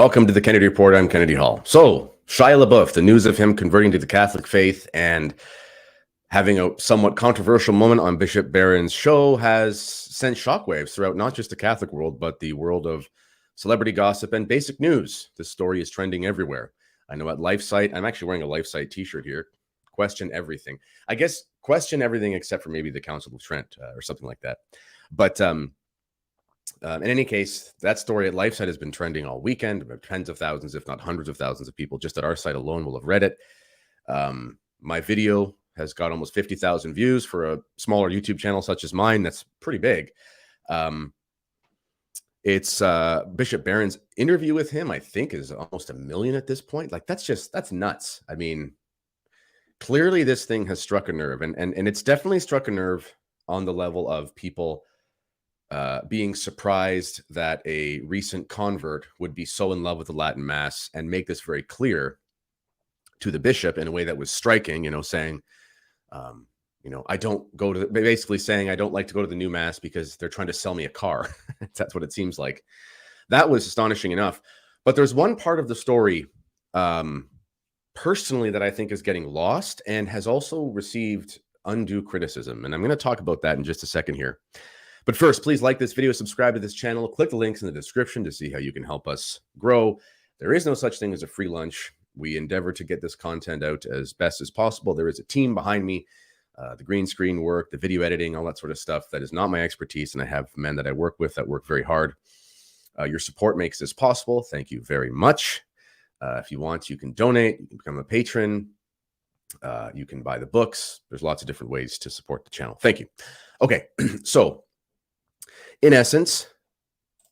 Welcome to the Kennedy Report. I'm Kennedy Hall. So, Shia LaBeouf, the news of him converting to the Catholic faith and having a somewhat controversial moment on Bishop Barron's show has sent shockwaves throughout not just the Catholic world, but the world of celebrity gossip and basic news. This story is trending everywhere. I know at LifeSite, I'm actually wearing a LifeSite t-shirt here. Question everything. I guess question everything except for maybe the Council of Trent or something like that. But in any case, that story at LifeSite has been trending all weekend. Tens of thousands, if not hundreds of thousands of people just at our site alone will have read it. My video has got almost 50,000 views for a smaller YouTube channel such as mine. That's pretty big. It's Bishop Barron's interview with him, I think, is almost 1 million at this point. Like, that's nuts. I mean, clearly this thing has struck a nerve, and it's definitely struck a nerve on the level of people being surprised that a recent convert would be so in love with the Latin Mass and make this very clear to the bishop in a way that was striking, saying, I don't go to, basically saying, I don't like to go to the new Mass because they're trying to sell me a car. That's what it seems like. That was astonishing enough. But there's one part of the story personally that I think is getting lost and has also received undue criticism. And I'm going to talk about that in just a second here. But first, please like this video, subscribe to this channel, click the links in the description to see how you can help us grow. There is no such thing as a free lunch. We endeavor to get this content out as best as possible. There is a team behind me, the green screen work, the video editing, all that sort of stuff. That is not my expertise, and I have men that I work with that work very hard. Your support makes this possible. Thank you very much. If you want, you can donate. You can become a patron. You can buy the books. There's lots of different ways to support the channel. Thank you. Okay, so in essence,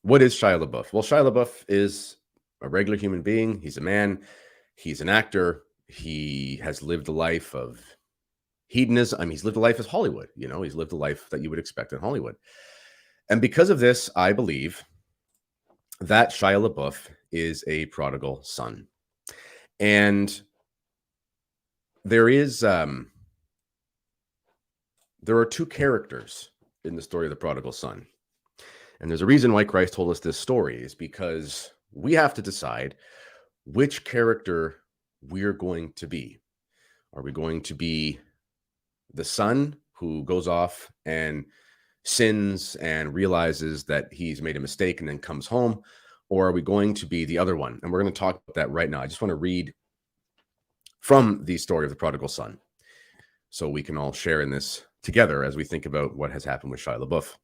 what is Shia LaBeouf? Well, Shia LaBeouf is a regular human being. He's a man. He's an actor. He has lived a life of hedonism. I mean, he's lived a life as Hollywood. He's lived a life that you would expect in Hollywood. And because of this, I believe that Shia LaBeouf is a prodigal son. And there are two characters in the story of the prodigal son. And there's a reason why Christ told us this story, is because we have to decide which character we're going to be. Are we going to be the son who goes off and sins and realizes that he's made a mistake and then comes home? Or are we going to be the other one? And we're going to talk about that right now. I just want to read from the story of the prodigal son so we can all share in this together as we think about what has happened with Shia LaBeouf.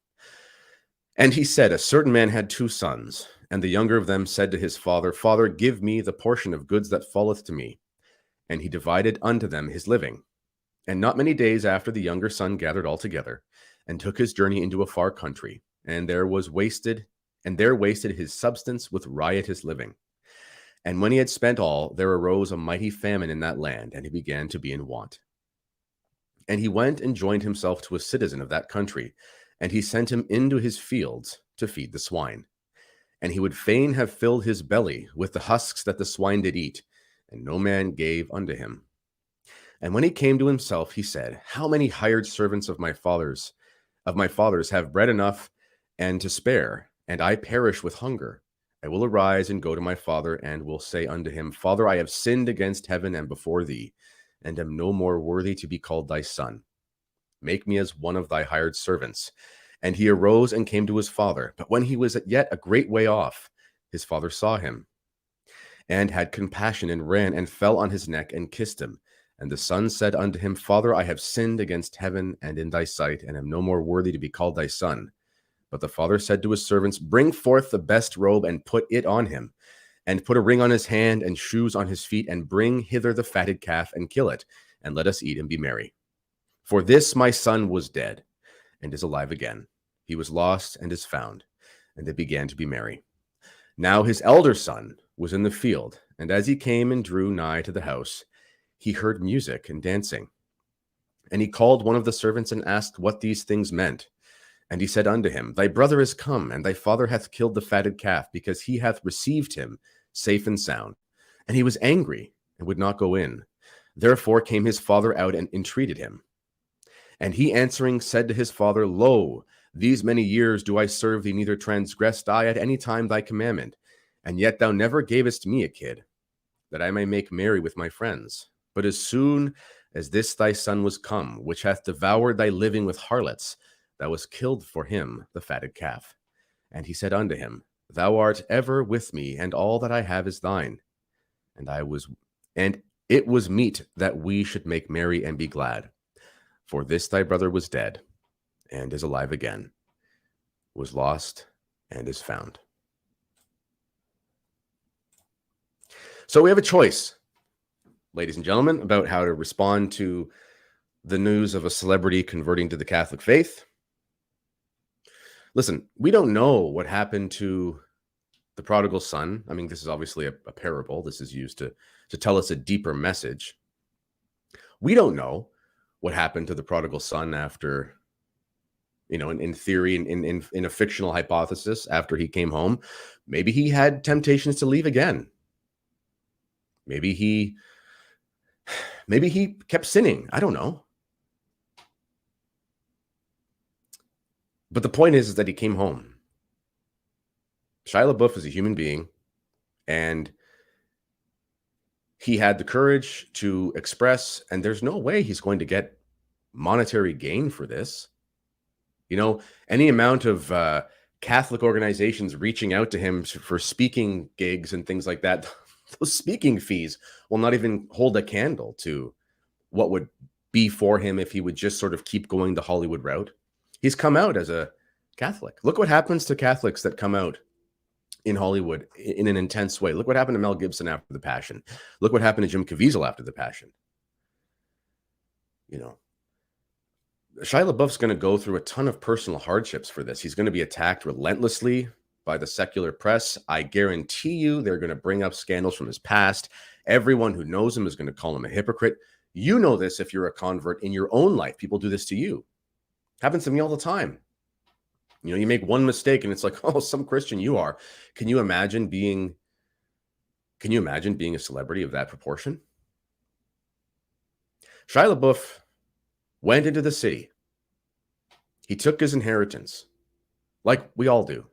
And he said, a certain man had 2 sons, and the younger of them said to his father, Father, give me the portion of goods that falleth to me. And he divided unto them his living. And not many days after, the younger son gathered all together, and took his journey into a far country, and there wasted his substance with riotous living. And when he had spent all, there arose a mighty famine in that land, and he began to be in want. And he went and joined himself to a citizen of that country, and he sent him into his fields to feed the swine. And he would fain have filled his belly with the husks that the swine did eat, and no man gave unto him. And when he came to himself, he said, How many hired servants of my father's have bread enough and to spare, and I perish with hunger? I will arise and go to my father, and will say unto him, Father, I have sinned against heaven and before thee, and am no more worthy to be called thy son. Make me as one of thy hired servants. And he arose and came to his father. But when he was yet a great way off, his father saw him, and had compassion, and ran, and fell on his neck, and kissed him. And the son said unto him, Father, I have sinned against heaven and in thy sight, and am no more worthy to be called thy son. But the father said to his servants, Bring forth the best robe, and put it on him, and put a ring on his hand, and shoes on his feet, and bring hither the fatted calf, and kill it, and let us eat and be merry. For this my son was dead, and is alive again. He was lost, and is found. And they began to be merry. Now his elder son was in the field, and as he came and drew nigh to the house, he heard music and dancing. And he called one of the servants, and asked what these things meant. And he said unto him, Thy brother is come, and thy father hath killed the fatted calf, because he hath received him safe and sound. And he was angry, and would not go in. Therefore came his father out, and entreated him. And he answering said to his father, Lo, these many years do I serve thee, neither transgressed I at any time thy commandment. And yet thou never gavest me a kid, that I may make merry with my friends. But as soon as this thy son was come, which hath devoured thy living with harlots, thou hast killed for him the fatted calf. And he said unto him, Thou art ever with me, and all that I have is thine. And it was meet that we should make merry and be glad. For this thy brother was dead, and is alive again, was lost, and is found. So we have a choice, ladies and gentlemen, about how to respond to the news of a celebrity converting to the Catholic faith. Listen, we don't know what happened to the prodigal son. I mean, this is obviously a parable. This is used to tell us a deeper message. We don't know what happened to the prodigal son after, in theory, in a fictional hypothesis, after he came home. Maybe he had temptations to leave again. Maybe he kept sinning. I don't know. But the point is that he came home. Shia LaBeouf is a human being, and he had the courage to express, and there's no way he's going to get monetary gain for this. Any amount of Catholic organizations reaching out to him for speaking gigs and things like that, those speaking fees will not even hold a candle to what would be for him if he would just sort of keep going the Hollywood route. He's come out as a Catholic. Look what happens to Catholics that come out in Hollywood in an intense way. Look what happened to Mel Gibson after The Passion. Look what happened to Jim Caviezel after The Passion. Shia LaBeouf's going to go through a ton of personal hardships for this. He's going to be attacked relentlessly by the secular press. I guarantee you they're going to bring up scandals from his past. Everyone who knows him is going to call him a hypocrite. You know this if you're a convert in your own life. People do this to you. Happens to me all the time. You make one mistake and it's like, oh, some Christian you are. Can you imagine being a celebrity of that proportion? Shia LaBeouf went into the city. He took his inheritance, like we all do.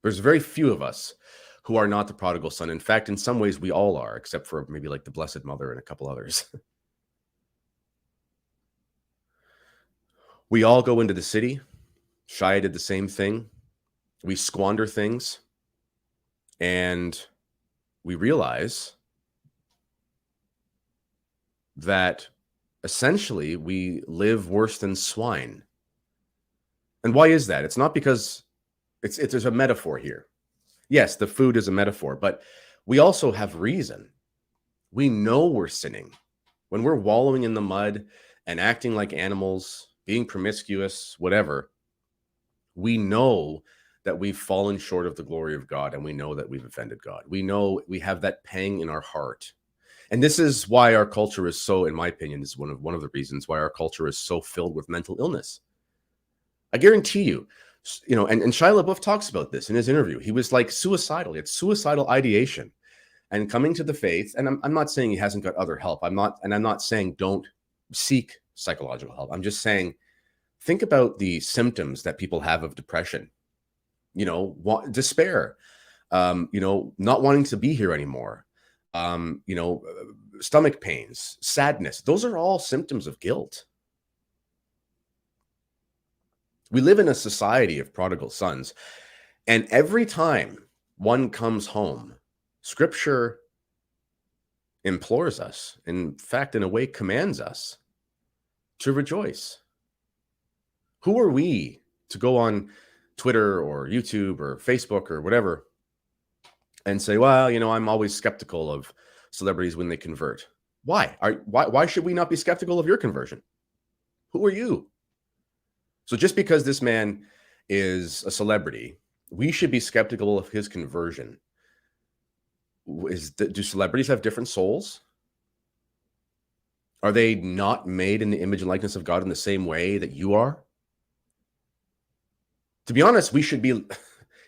There's very few of us who are not the prodigal son. In fact, in some ways, we all are, except for maybe like the Blessed Mother and a couple others. We all go into the city. Shia did the same thing. We squander things, and we realize that essentially we live worse than swine. And why is that? It's not because there's a metaphor here. Yes, the food is a metaphor, but we also have reason. We know we're sinning. When we're wallowing in the mud and acting like animals, being promiscuous, whatever, we know that we've fallen short of the glory of God, and we know that we've offended God. We know we have that pang in our heart. And this is why our culture is so, in my opinion, is one of the reasons why our culture is so filled with mental illness. I guarantee you, and Shia LaBeouf talks about this in his interview. He was like suicidal. He had suicidal ideation and coming to the faith. And I'm not saying he hasn't got other help. I'm not saying don't seek psychological help. I'm just saying, think about the symptoms that people have of depression, despair, not wanting to be here anymore, stomach pains, sadness. Those are all symptoms of guilt. We live in a society of prodigal sons, and every time one comes home, Scripture implores us, in fact, in a way, commands us to rejoice. Who are we to go on Twitter or YouTube or Facebook or whatever and say, well, I'm always skeptical of celebrities when they convert? Why? Why should we not be skeptical of your conversion? Who are you? So just because this man is a celebrity, we should be skeptical of his conversion. Do celebrities have different souls? Are they not made in the image and likeness of God in the same way that you are? To be honest, we should be,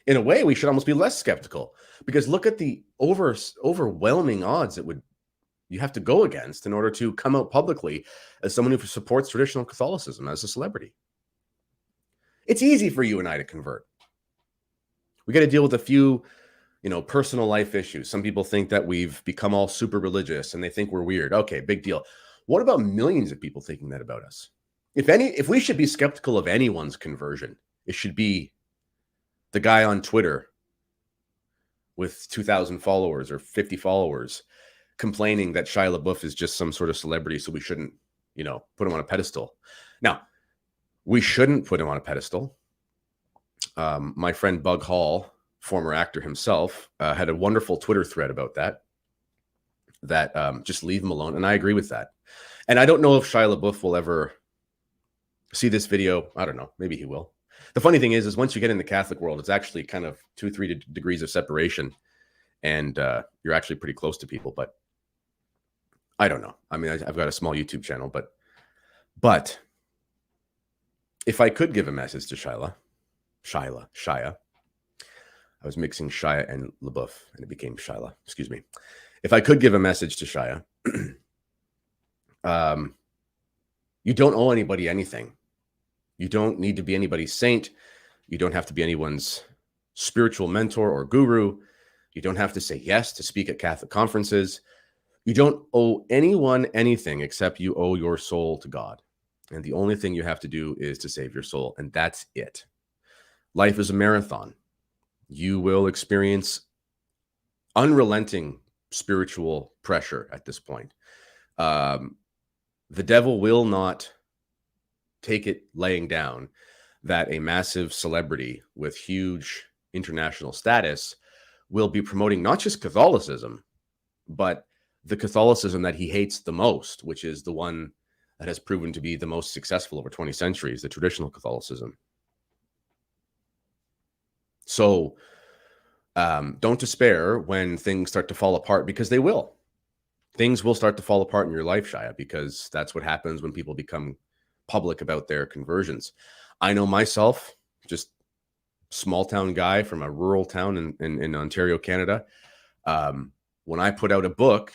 in a way, we should almost be less skeptical, because look at the overwhelming odds you have to go against in order to come out publicly as someone who supports traditional Catholicism as a celebrity. It's easy for you and I to convert. We got to deal with a few, personal life issues. Some people think that we've become all super religious and they think we're weird. Okay, big deal. What about millions of people thinking that about us? If we should be skeptical of anyone's conversion, it should be the guy on Twitter with 2,000 followers or 50 followers complaining that Shia LaBeouf is just some sort of celebrity, so we shouldn't, put him on a pedestal. Now, we shouldn't put him on a pedestal. My friend Bug Hall, former actor himself, had a wonderful Twitter thread about that just leave him alone. And I agree with that. And I don't know if Shia LaBeouf will ever see this video. I don't know. Maybe he will. The funny thing is once you get in the Catholic world, it's actually kind of 2-3 degrees of separation. And you're actually pretty close to people. But I don't know. I mean, I've got a small YouTube channel. But if I could give a message to Shia, I was mixing Shia and LaBeouf, and it became Shia. Excuse me. If I could give a message to Shia, you don't owe anybody anything. You don't need to be anybody's saint. You don't have to be anyone's spiritual mentor or guru. You don't have to say yes to speak at Catholic conferences. You don't owe anyone anything except you owe your soul to God. And the only thing you have to do is to save your soul. And that's it. Life is a marathon. You will experience unrelenting spiritual pressure at this point. The devil will not take it laying down that a massive celebrity with huge international status will be promoting not just Catholicism, but the Catholicism that he hates the most, which is the one that has proven to be the most successful over 20 centuries, the traditional Catholicism. So don't despair when things start to fall apart, because they will. Things will start to fall apart in your life, Shia, because that's what happens when people become public about their conversions. I know myself, just small town guy from a rural town in Ontario, Canada. When I put out a book,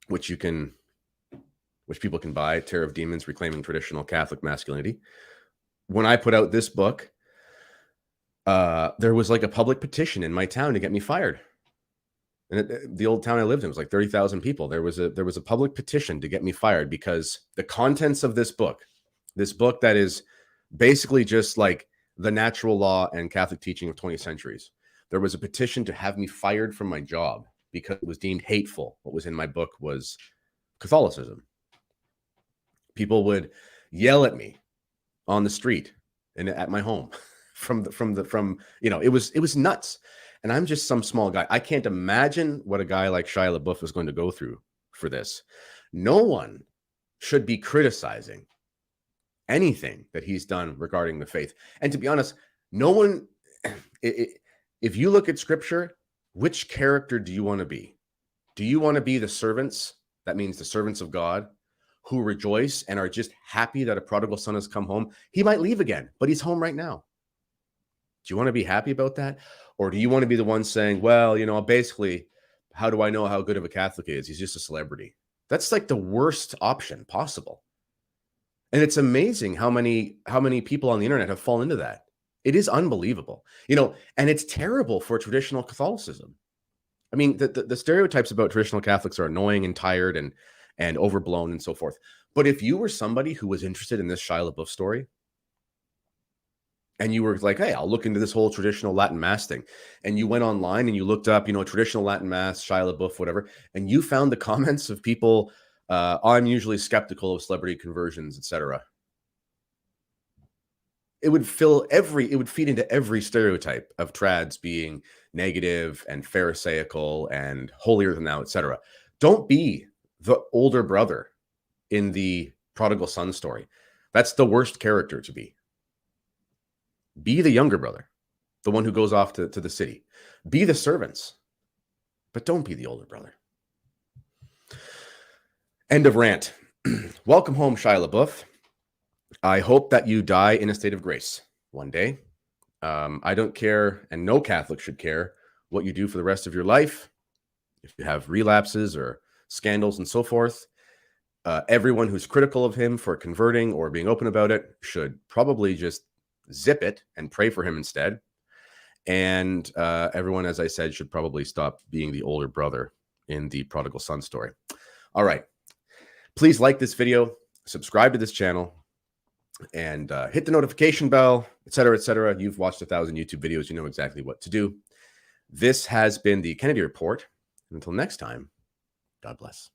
which people can buy, Terror of Demons, Reclaiming Traditional Catholic Masculinity. When I put out this book, there was like a public petition in my town to get me fired. And the old town I lived in was like 30,000 people. There was a public petition to get me fired because the contents of this book that is basically just like the natural law and Catholic teaching of 20 centuries. There was a petition to have me fired from my job because it was deemed hateful. What was in my book was Catholicism. People would yell at me on the street and at my home it was nuts. And I'm just some small guy. I can't imagine what a guy like Shia LaBeouf is going to go through for this. No one should be criticizing anything that he's done regarding the faith. And to be honest, no one, if you look at scripture, which character do you want to be? Do you want to be the servants? That means the servants of God who rejoice and are just happy that a prodigal son has come home. He might leave again, but he's home right now. Do you want to be happy about that? Or do you want to be the one saying, well, basically, how do I know how good of a Catholic he is? He's just a celebrity. That's like the worst option possible. And it's amazing how many people on the internet have fallen into that. It is unbelievable, and it's terrible for traditional Catholicism. I mean, the stereotypes about traditional Catholics are annoying and tired and overblown and so forth. But if you were somebody who was interested in this Shia LaBeouf story, and you were like, hey, I'll look into this whole traditional Latin Mass thing. And you went online and you looked up, traditional Latin Mass, Shia LaBeouf, whatever. And you found the comments of people, I'm usually skeptical of celebrity conversions, etc. It would feed into every stereotype of trads being negative and pharisaical and holier than thou, etc. Don't be the older brother in the prodigal son story. That's the worst character to be. Be the younger brother, the one who goes off to the city. Be the servants, but don't be the older brother. End of rant. Welcome home, Shia LaBeouf. I hope that you die in a state of grace one day. I don't care, and no Catholic should care, what you do for the rest of your life. If you have relapses or scandals and so forth, everyone who's critical of him for converting or being open about it should probably just zip it and pray for him instead. And everyone, as I said, should probably stop being the older brother in the prodigal son story. All right. Please like this video, subscribe to this channel, and hit the notification bell, etc., etc. You've watched 1,000 YouTube videos. You know exactly what to do. This has been the Kennedy Report. Until next time, God bless.